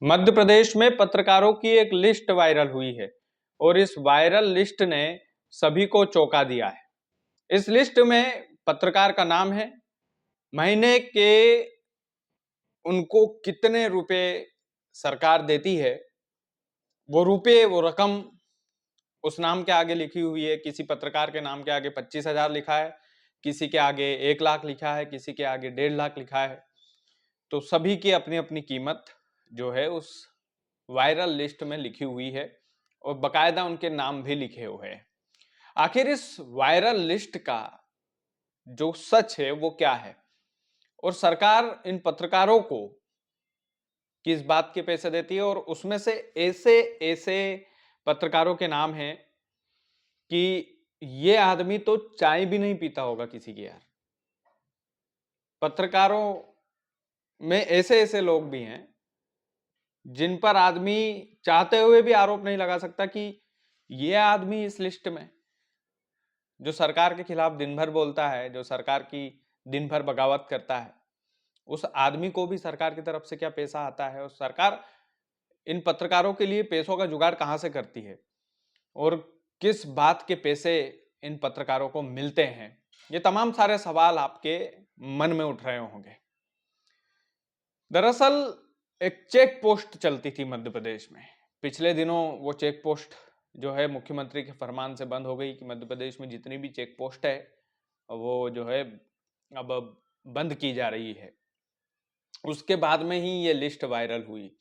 मध्य प्रदेश में पत्रकारों की एक लिस्ट वायरल हुई है और इस वायरल लिस्ट ने सभी को चौंका दिया है। इस लिस्ट में पत्रकार का नाम है, महीने के उनको कितने रुपए सरकार देती है, वो रुपए वो रकम उस नाम के आगे लिखी हुई है। किसी पत्रकार के नाम के आगे 25,000 लिखा है, किसी के आगे 1 लाख लिखा है, किसी के आगे 1.5 लाख लिखा है। तो सभी की अपनी अपनी कीमत जो है उस वायरल लिस्ट में लिखी हुई है और बकायदा उनके नाम भी लिखे हुए हैं। आखिर इस वायरल लिस्ट का जो सच है वो क्या है और सरकार इन पत्रकारों को किस बात के पैसे देती है, और उसमें से ऐसे ऐसे पत्रकारों के नाम हैं कि ये आदमी तो चाय भी नहीं पीता होगा किसी की। यार, पत्रकारों में ऐसे ऐसे लोग भी हैं जिन पर आदमी चाहते हुए भी आरोप नहीं लगा सकता कि ये आदमी इस लिस्ट में, जो सरकार के खिलाफ दिन भर बोलता है, जो सरकार की दिन भर बगावत करता है, उस आदमी को भी सरकार की तरफ से क्या पैसा आता है और सरकार इन पत्रकारों के लिए पैसों का जुगाड़ कहां से करती है और किस बात के पैसे इन पत्रकारों को मिलते हैं। ये तमाम सारे सवाल आपके मन में उठ रहे होंगे। दरअसल एक चेक पोस्ट चलती थी मध्य प्रदेश में। पिछले दिनों वो चेक पोस्ट जो है मुख्यमंत्री के फरमान से बंद हो गई कि मध्य प्रदेश में जितनी भी चेक पोस्ट है वो जो है अब बंद की जा रही है। उसके बाद में ही ये लिस्ट वायरल हुई।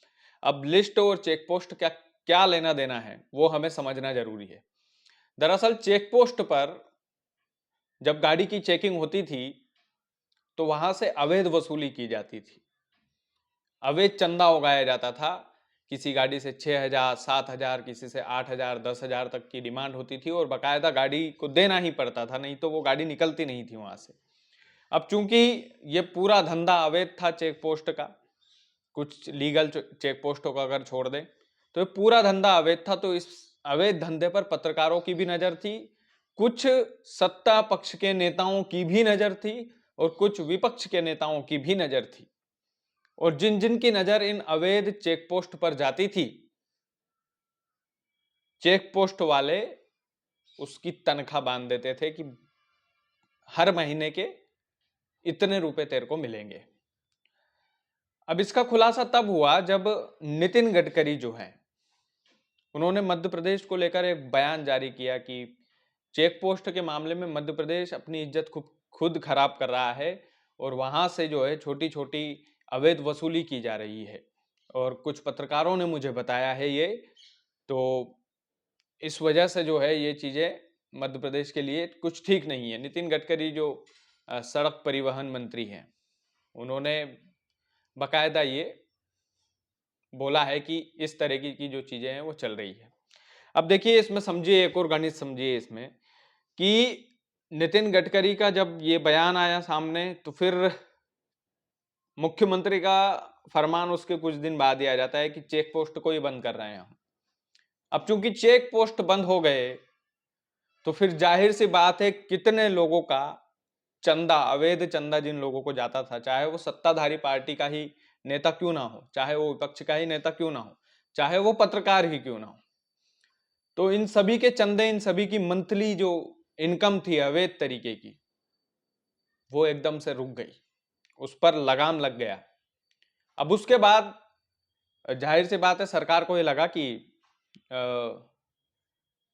अब लिस्ट और चेक पोस्ट क्या क्या लेना देना है वो हमें समझना जरूरी है। दरअसल चेक पोस्ट पर जब गाड़ी की चेकिंग होती थी तो वहां से अवैध वसूली की जाती थी, अवैध चंदा उगाया जाता था। किसी गाड़ी से 6,000, 7,000, किसी से 8,000, 10,000 तक की डिमांड होती थी और बकायदा गाड़ी को देना ही पड़ता था, नहीं तो वो गाड़ी निकलती नहीं थी वहां से। अब चूंकि ये पूरा धंधा अवैध था चेक पोस्ट का, कुछ लीगल चेक पोस्टों का अगर छोड़ दें तो ये पूरा धंधा अवैध था, तो इस अवैध धंधे पर पत्रकारों की भी नजर थी, कुछ सत्ता पक्ष के नेताओं की भी नजर थी और कुछ विपक्ष के नेताओं की भी नजर थी। और जिन जिन की नजर इन अवैध चेक पोस्ट पर जाती थी, चेक पोस्ट वाले उसकी तनख्वाह बांध देते थे कि हर महीने के इतने रुपए तेरे को मिलेंगे। अब इसका खुलासा तब हुआ जब नितिन गडकरी जो है उन्होंने मध्य प्रदेश को लेकर एक बयान जारी किया कि चेक पोस्ट के मामले में मध्य प्रदेश अपनी इज्जत खुद खराब कर रहा है और वहां से जो है छोटी छोटी अवैध वसूली की जा रही है। और कुछ पत्रकारों ने मुझे बताया है ये, तो इस वजह से जो है ये चीजें मध्य प्रदेश के लिए कुछ ठीक नहीं है। नितिन गडकरी जो सड़क परिवहन मंत्री हैं, उन्होंने बकायदा ये बोला है कि इस तरह की जो चीजें हैं वो चल रही है। अब देखिए इसमें समझिए, एक और गणित समझिए इसमें कि नितिन गडकरी का जब ये बयान आया सामने तो फिर मुख्यमंत्री का फरमान उसके कुछ दिन बाद ही आ जाता है कि चेक पोस्ट को ही बंद कर रहे हैं हम। अब चूंकि चेक पोस्ट बंद हो गए तो फिर जाहिर सी बात है कितने लोगों का चंदा, अवैध चंदा जिन लोगों को जाता था, चाहे वो सत्ताधारी पार्टी का ही नेता क्यों ना हो, चाहे वो विपक्ष का ही नेता क्यों ना हो, चाहे वो पत्रकार ही क्यों ना हो, तो इन सभी के चंदे, इन सभी की मंथली जो इनकम थी अवैध तरीके की, वो एकदम से रुक गई, उस पर लगाम लग गया। अब उसके बाद जाहिर सी बात है सरकार को ये लगा कि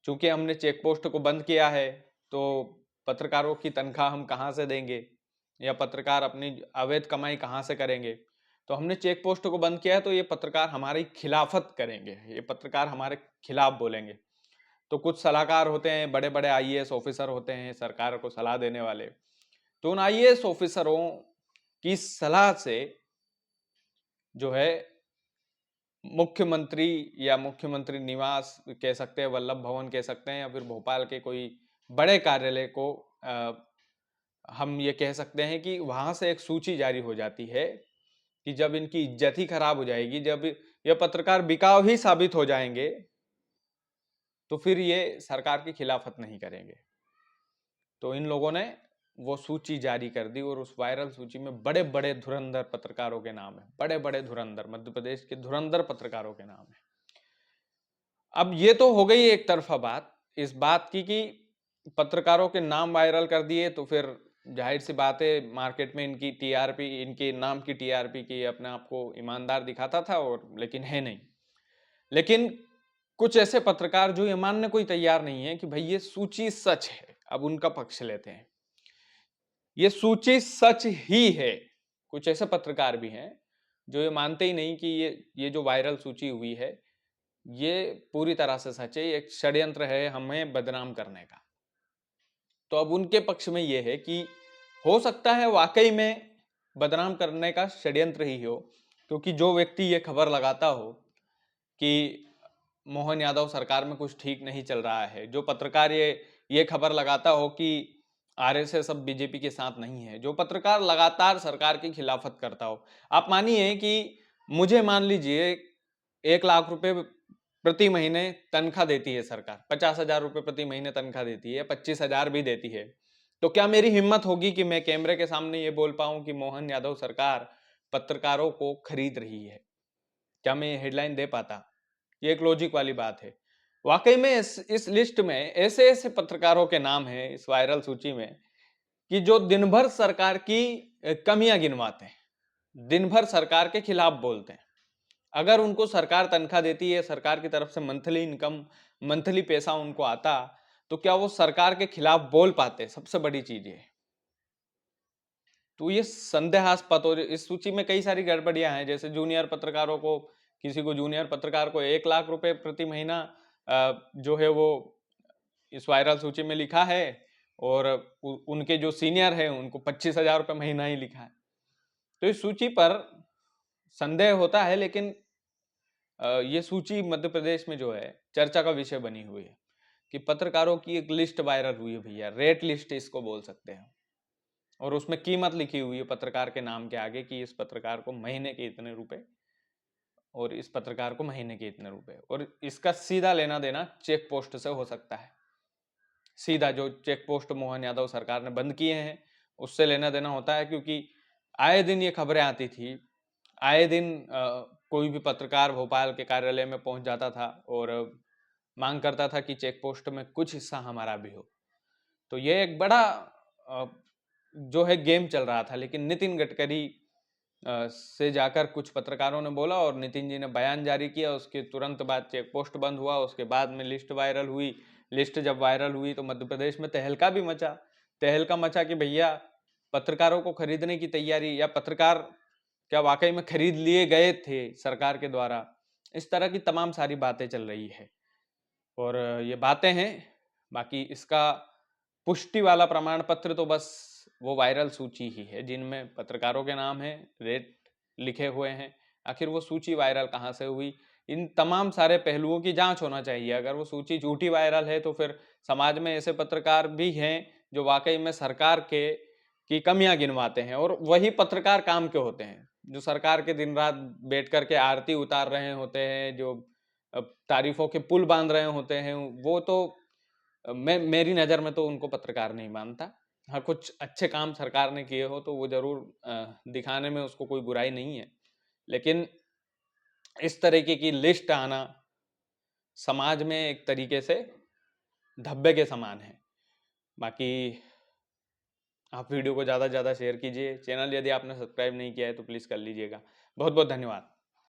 चूंकि हमने चेक पोस्ट को बंद किया है तो पत्रकारों की तनख्वाह हम कहाँ से देंगे या पत्रकार अपनी अवैध कमाई कहाँ से करेंगे। तो हमने चेक पोस्ट को बंद किया है तो ये पत्रकार हमारी खिलाफत करेंगे, ये पत्रकार हमारे खिलाफ बोलेंगे। तो कुछ सलाहकार होते हैं, बड़े बड़े आईएएस ऑफिसर होते हैं सरकार को सलाह देने वाले, तो उन आईएएस ऑफिसरों की सलाह से जो है मुख्यमंत्री या मुख्यमंत्री निवास कह सकते हैं, वल्लभ भवन कह सकते हैं, या फिर भोपाल के कोई बड़े कार्यालय को हम ये कह सकते हैं कि वहां से एक सूची जारी हो जाती है कि जब इनकी इज्जत ही खराब हो जाएगी, जब ये पत्रकार बिकाऊ ही साबित हो जाएंगे, तो फिर ये सरकार की खिलाफत नहीं करेंगे। तो इन लोगों ने वो सूची जारी कर दी और उस वायरल सूची में बड़े बड़े धुरंधर पत्रकारों के नाम है, बड़े बड़े धुरंधर, मध्य प्रदेश के धुरंधर पत्रकारों के नाम है। अब ये तो हो गई एक तरफा बात इस बात की कि पत्रकारों के नाम वायरल कर दिए, तो फिर जाहिर सी बात है मार्केट में इनकी टीआरपी, इनके नाम की टीआरपी की अपने आप को ईमानदार दिखाता था, और लेकिन है नहीं। लेकिन कुछ ऐसे पत्रकार जो ये मानने को ही तैयार नहीं है कि भाई ये सूची सच है। अब उनका पक्ष लेते हैं, ये सूची सच ही है। कुछ ऐसे पत्रकार भी हैं जो ये मानते ही नहीं कि ये जो वायरल सूची हुई है ये पूरी तरह से सच है, ये एक षड्यंत्र है हमें बदनाम करने का। तो अब उनके पक्ष में ये है कि हो सकता है वाकई में बदनाम करने का षड्यंत्र ही हो, क्योंकि जो व्यक्ति ये खबर लगाता हो कि मोहन यादव सरकार में कुछ ठीक नहीं चल रहा है, जो पत्रकार ये खबर लगाता हो कि आरएसएस अब बीजेपी के साथ नहीं है, जो पत्रकार लगातार सरकार की खिलाफत करता हो, आप मानिए कि मुझे मान लीजिए 1 लाख रुपए प्रति महीने तनख्वाह देती है सरकार, 50,000 रुपए प्रति महीने तनख्वाह देती है, 25,000 भी देती है, तो क्या मेरी हिम्मत होगी कि मैं कैमरे के सामने ये बोल पाऊं कि मोहन यादव सरकार पत्रकारों को खरीद रही है? क्या मैं ये हेडलाइन दे पाता? ये एक लॉजिक वाली बात है। वाकई में इस लिस्ट में ऐसे ऐसे पत्रकारों के नाम हैं इस वायरल सूची में कि जो दिन भर सरकार की कमियां गिनवाते हैं, दिन भर सरकार के खिलाफ बोलते हैं। अगर उनको सरकार तनख्वाह देती है, सरकार की तरफ से मंथली इनकम, मंथली पैसा उनको आता, तो क्या वो सरकार के खिलाफ बोल पाते? सबसे बड़ी चीज ये। तो ये संदेहास्पद, और इस सूची में कई सारी गड़बड़ियां हैं, जैसे जूनियर पत्रकारों को, किसी को जूनियर पत्रकार को 1 लाख रुपए प्रति महीना जो है वो इस वायरल सूची में लिखा है, और उनके जो सीनियर है उनको 25,000 रुपए महीना ही लिखा है। तो इस सूची पर संदेह होता है, लेकिन ये सूची मध्य प्रदेश में जो है चर्चा का विषय बनी हुई है कि पत्रकारों की एक लिस्ट वायरल हुई है भैया, रेट लिस्ट इसको बोल सकते हैं, और उसमें कीमत लिखी हुई है पत्रकार के नाम के आगे कि इस पत्रकार को महीने के इतने रुपए, और इस पत्रकार को महीने के इतने रुपए, और इसका सीधा लेना देना चेक पोस्ट से हो सकता है। सीधा जो चेक पोस्ट मोहन यादव सरकार ने बंद किए हैं उससे लेना देना होता है, क्योंकि आए दिन ये खबरें आती थी, आए दिन कोई भी पत्रकार भोपाल के कार्यालय में पहुंच जाता था और मांग करता था कि चेक पोस्ट में कुछ हिस्सा हमारा भी हो। तो ये एक बड़ा जो है गेम चल रहा था, लेकिन नितिन गडकरी से जाकर कुछ पत्रकारों ने बोला और नितिन जी ने बयान जारी किया, उसके तुरंत बाद चेक पोस्ट बंद हुआ, उसके बाद में लिस्ट वायरल हुई। लिस्ट जब वायरल हुई तो मध्य प्रदेश में तहलका भी मचा, तहलका मचा कि भैया पत्रकारों को खरीदने की तैयारी, या पत्रकार क्या वाकई में खरीद लिए गए थे सरकार के द्वारा। इस तरह की तमाम सारी बातें चल रही है, और ये बातें हैं, बाकी इसका पुष्टि वाला प्रमाण पत्र तो बस वो वायरल सूची ही है जिनमें पत्रकारों के नाम हैं, रेट लिखे हुए हैं। आखिर वो सूची वायरल कहाँ से हुई? इन तमाम सारे पहलुओं की जांच होना चाहिए। अगर वो सूची झूठी वायरल है तो फिर समाज में ऐसे पत्रकार भी हैं जो वाकई में सरकार के की कमियां गिनवाते हैं, और वही पत्रकार काम के होते हैं जो सरकार के दिन रात बैठ करके आरती उतार रहे होते हैं, जो तारीफों के पुल बांध रहे होते हैं। वो तो मेरी नज़र में तो उनको पत्रकार नहीं मानता। हाँ, कुछ अच्छे काम सरकार ने किए हो तो वो ज़रूर दिखाने में उसको कोई बुराई नहीं है। लेकिन इस तरीके की लिस्ट आना समाज में एक तरीके से धब्बे के समान है। बाकी आप वीडियो को ज़्यादा से ज़्यादा शेयर कीजिए। चैनल यदि आपने सब्सक्राइब नहीं किया है तो प्लीज़ कर लीजिएगा। बहुत बहुत धन्यवाद।